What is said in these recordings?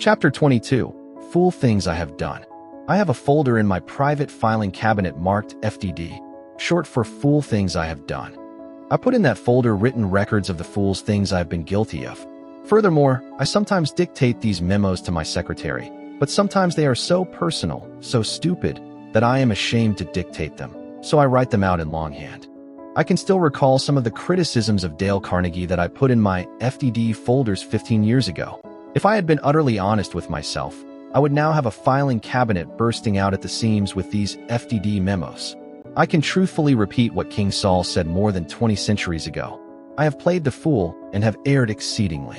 Chapter 22. Fool Things I Have Done. I have a folder in my private filing cabinet marked FDD, short for Fool Things I Have Done. I put in that folder written records of the fool's things I've been guilty of. Furthermore, I sometimes dictate these memos to my secretary, but sometimes they are so personal, so stupid, that I am ashamed to dictate them, so I write them out in longhand. I can still recall some of the criticisms of Dale Carnegie that I put in my FDD folders 15 years ago. If I had been utterly honest with myself, I would now have a filing cabinet bursting out at the seams with these FDD memos. I can truthfully repeat what King Saul said more than 20 centuries ago. I have played the fool and have erred exceedingly.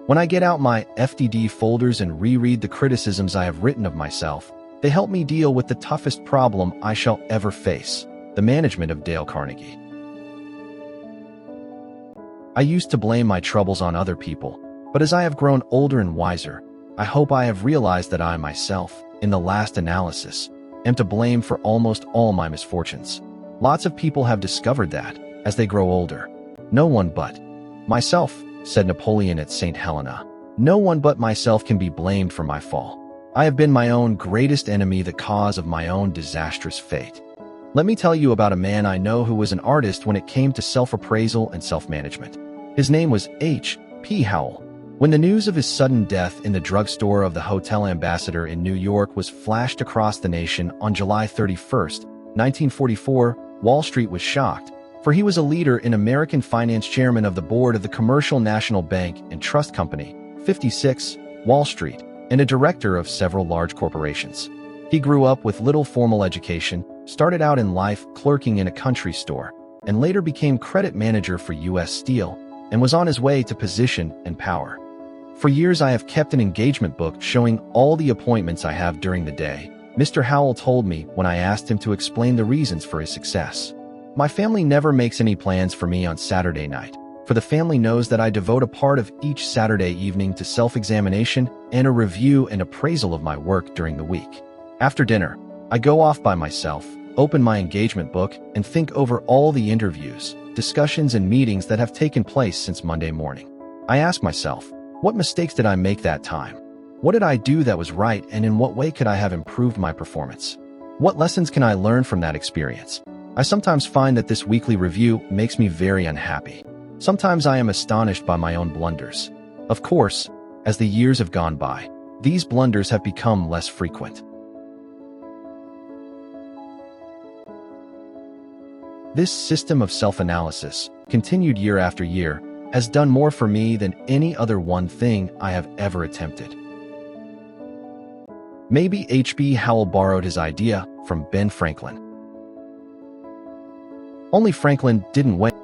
When I get out my FDD folders and reread the criticisms I have written of myself, they help me deal with the toughest problem I shall ever face, the management of Dale Carnegie. I used to blame my troubles on other people, but as I have grown older and wiser, I hope I have realized that I myself, in the last analysis, am to blame for almost all my misfortunes. Lots of people have discovered that, as they grow older. No one but myself, said Napoleon at St. Helena. No one but myself can be blamed for my fall. I have been my own greatest enemy, the cause of my own disastrous fate. Let me tell you about a man I know who was an artist when it came to self-appraisal and self-management. His name was H.P. Howell. When the news of his sudden death in the drugstore of the Hotel Ambassador in New York was flashed across the nation on July 31st, 1944, Wall Street was shocked, for he was a leader in American finance, chairman of the board of the Commercial National Bank and Trust Company, 56, Wall Street, and a director of several large corporations. He grew up with little formal education, started out in life clerking in a country store, and later became credit manager for U.S. Steel, and was on his way to position and power. For years I have kept an engagement book showing all the appointments I have during the day, Mr. Howell told me when I asked him to explain the reasons for his success. My family never makes any plans for me on Saturday night, for the family knows that I devote a part of each Saturday evening to self-examination and a review and appraisal of my work during the week. After dinner, I go off by myself, open my engagement book, and think over all the interviews, discussions, and meetings that have taken place since Monday morning. I ask myself, what mistakes did I make that time? What did I do that was right, and in what way could I have improved my performance? What lessons can I learn from that experience? I sometimes find that this weekly review makes me very unhappy. Sometimes I am astonished by my own blunders. Of course, as the years have gone by, these blunders have become less frequent. This system of self-analysis, continued year after year, has done more for me than any other one thing I have ever attempted. Maybe H.B. Howell borrowed his idea from Ben Franklin. Only Franklin didn't wait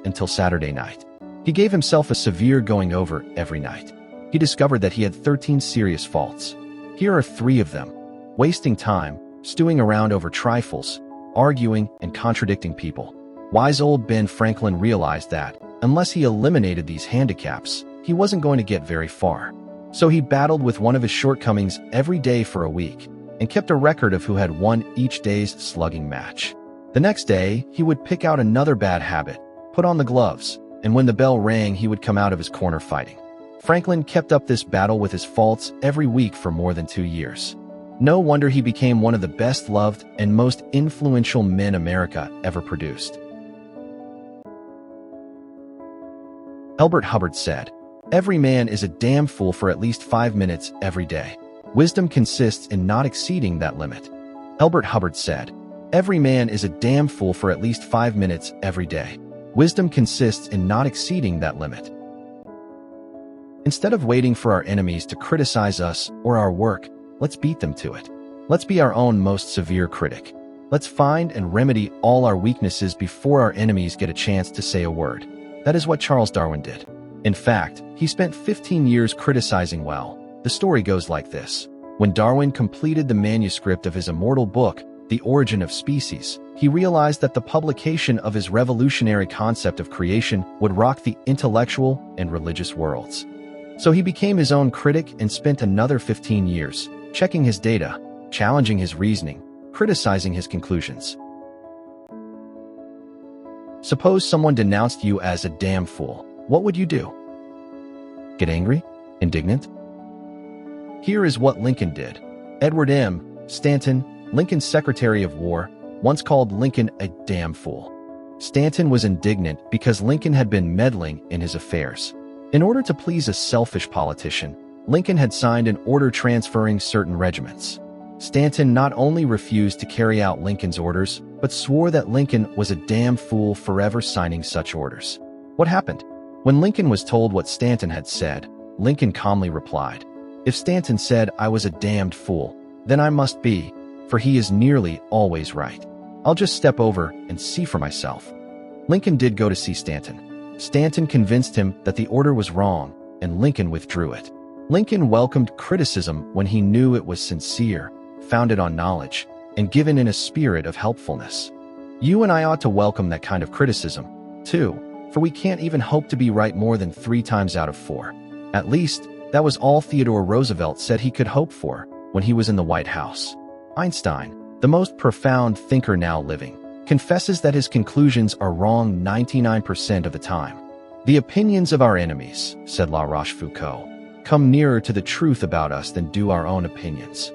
until Saturday night. He gave himself a severe going over every night. He discovered that he had 13 serious faults. Here are 3 of them: wasting time, stewing around over trifles, arguing, and contradicting people. Wise old Ben Franklin realized that, unless he eliminated these handicaps, he wasn't going to get very far. So he battled with one of his shortcomings every day for a week, and kept a record of who had won each day's slugging match. The next day, he would pick out another bad habit, put on the gloves, and when the bell rang, he would come out of his corner fighting. Franklin kept up this battle with his faults every week for more than 2 years. No wonder he became one of the best-loved and most influential men America ever produced. Elbert Hubbard said, "Every man is a damn fool for at least 5 minutes every day. Wisdom consists in not exceeding that limit." Elbert Hubbard said, "Every man is a damn fool for at least 5 minutes every day. Wisdom consists in not exceeding that limit." Instead of waiting for our enemies to criticize us or our work, let's beat them to it. Let's be our own most severe critic. Let's find and remedy all our weaknesses before our enemies get a chance to say a word. That is what Charles Darwin did. In fact, he spent 15 years criticizing well. The story goes like this. When Darwin completed the manuscript of his immortal book, The Origin of Species, he realized that the publication of his revolutionary concept of creation would rock the intellectual and religious worlds. So he became his own critic and spent another 15 years checking his data, challenging his reasoning, criticizing his conclusions. Suppose someone denounced you as a damn fool. What would you do? Get angry? Indignant? Here is what Lincoln did. Edward M. Stanton, Lincoln's Secretary of War, once called Lincoln a damn fool. Stanton was indignant because Lincoln had been meddling in his affairs. In order to please a selfish politician, Lincoln had signed an order transferring certain regiments. Stanton not only refused to carry out Lincoln's orders, but swore that Lincoln was a damn fool forever signing such orders. What happened? When Lincoln was told what Stanton had said, Lincoln calmly replied, "If Stanton said I was a damned fool, then I must be, for he is nearly always right. I'll just step over and see for myself." Lincoln did go to see Stanton. Stanton convinced him that the order was wrong, and Lincoln withdrew it. Lincoln welcomed criticism when he knew it was sincere, founded on knowledge, and given in a spirit of helpfulness. You and I ought to welcome that kind of criticism, too, for we can't even hope to be right more than 3 times out of 4. At least, that was all Theodore Roosevelt said he could hope for when he was in the White House. Einstein, the most profound thinker now living, confesses that his conclusions are wrong 99% of the time. "The opinions of our enemies," said La Rochefoucauld, "come nearer to the truth about us than do our own opinions."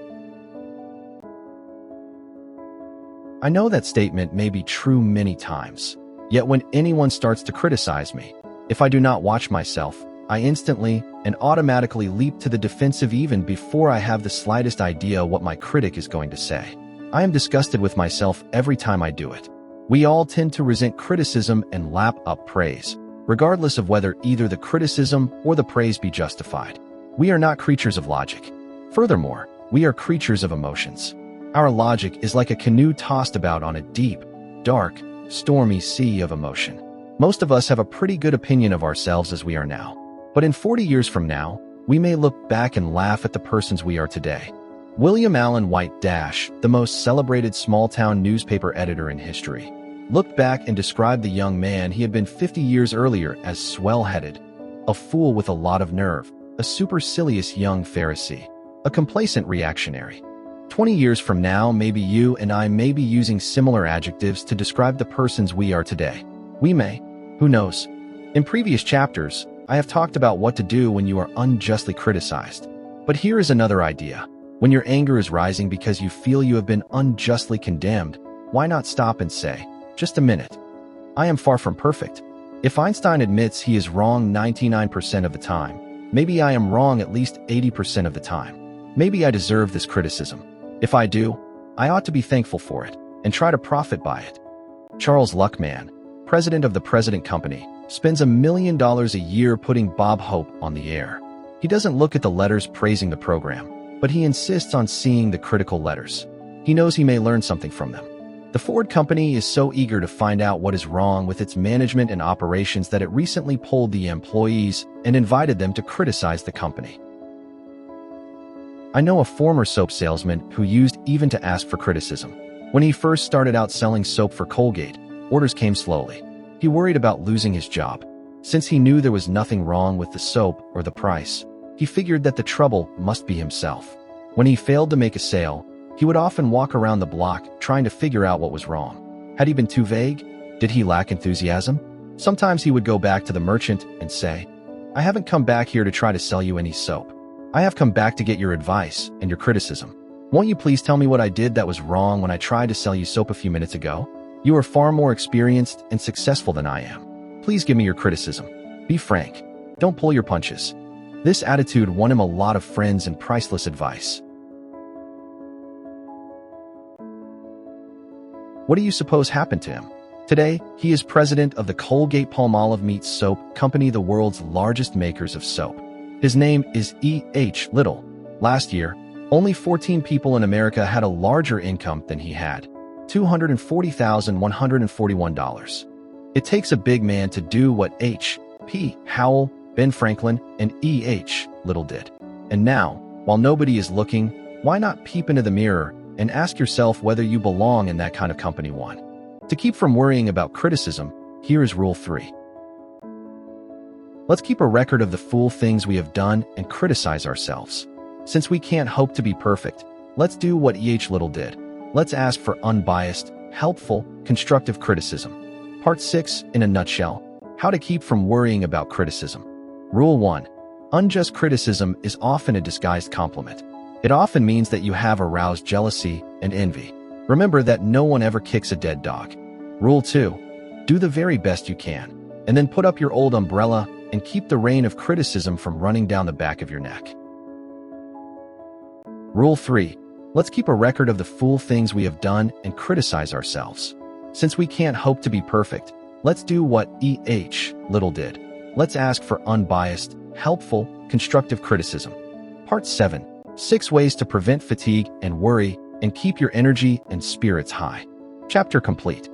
I know that statement may be true many times, yet when anyone starts to criticize me, if I do not watch myself, I instantly and automatically leap to the defensive even before I have the slightest idea what my critic is going to say. I am disgusted with myself every time I do it. We all tend to resent criticism and lap up praise, regardless of whether either the criticism or the praise be justified. We are not creatures of logic. Furthermore, we are creatures of emotions. Our logic is like a canoe tossed about on a deep, dark, stormy sea of emotion. Most of us have a pretty good opinion of ourselves as we are now. But in 40 years from now, we may look back and laugh at the persons we are today. William Allen White, the most celebrated small-town newspaper editor in history, looked back and described the young man he had been 50 years earlier as swell-headed, a fool with a lot of nerve, a supercilious young Pharisee, a complacent reactionary. 20 years from now, maybe you and I may be using similar adjectives to describe the persons we are today. We may. Who knows? In previous chapters, I have talked about what to do when you are unjustly criticized. But here is another idea. When your anger is rising because you feel you have been unjustly condemned, why not stop and say, "Just a minute. I am far from perfect. If Einstein admits he is wrong 99% of the time, maybe I am wrong at least 80% of the time. Maybe I deserve this criticism. If I do, I ought to be thankful for it and try to profit by it." Charles Luckman, president of the President Company, spends $1 million a year putting Bob Hope on the air. He doesn't look at the letters praising the program, but he insists on seeing the critical letters. He knows he may learn something from them. The Ford Company is so eager to find out what is wrong with its management and operations that it recently polled the employees and invited them to criticize the company. I know a former soap salesman who used even to ask for criticism. When he first started out selling soap for Colgate, orders came slowly. He worried about losing his job. Since he knew there was nothing wrong with the soap or the price, he figured that the trouble must be himself. When he failed to make a sale, he would often walk around the block trying to figure out what was wrong. Had he been too vague? Did he lack enthusiasm? Sometimes he would go back to the merchant and say, "I haven't come back here to try to sell you any soap. I have come back to get your advice and your criticism. Won't you please tell me what I did that was wrong when I tried to sell you soap a few minutes ago? You are far more experienced and successful than I am. Please give me your criticism. Be frank. Don't pull your punches." This attitude won him a lot of friends and priceless advice. What do you suppose happened to him? Today, he is president of the Colgate-Palmolive Meats Soap Company, the world's largest makers of soap. His name is E.H. Little. Last year, only 14 people in America had a larger income than he had. $240,141. It takes a big man to do what H.P. Howell, Ben Franklin, and E.H. Little did. And now, while nobody is looking, why not peep into the mirror and ask yourself whether you belong in that kind of company? 1. To keep from worrying about criticism, here is Rule 3. Let's keep a record of the fool things we have done and criticize ourselves. Since we can't hope to be perfect, let's do what E.H. Little did. Let's ask for unbiased, helpful, constructive criticism. Part 6, in a nutshell. How to keep from worrying about criticism. Rule 1. Unjust criticism is often a disguised compliment. It often means that you have aroused jealousy and envy. Remember that no one ever kicks a dead dog. Rule 2. Do the very best you can, and then put up your old umbrella and keep the rain of criticism from running down the back of your neck. Rule 3. Let's keep a record of the fool things we have done and criticize ourselves. Since we can't hope to be perfect, let's do what E.H. Little did. Let's ask for unbiased, helpful, constructive criticism. Part 7. 6 ways to prevent fatigue and worry and keep your energy and spirits high. Chapter complete.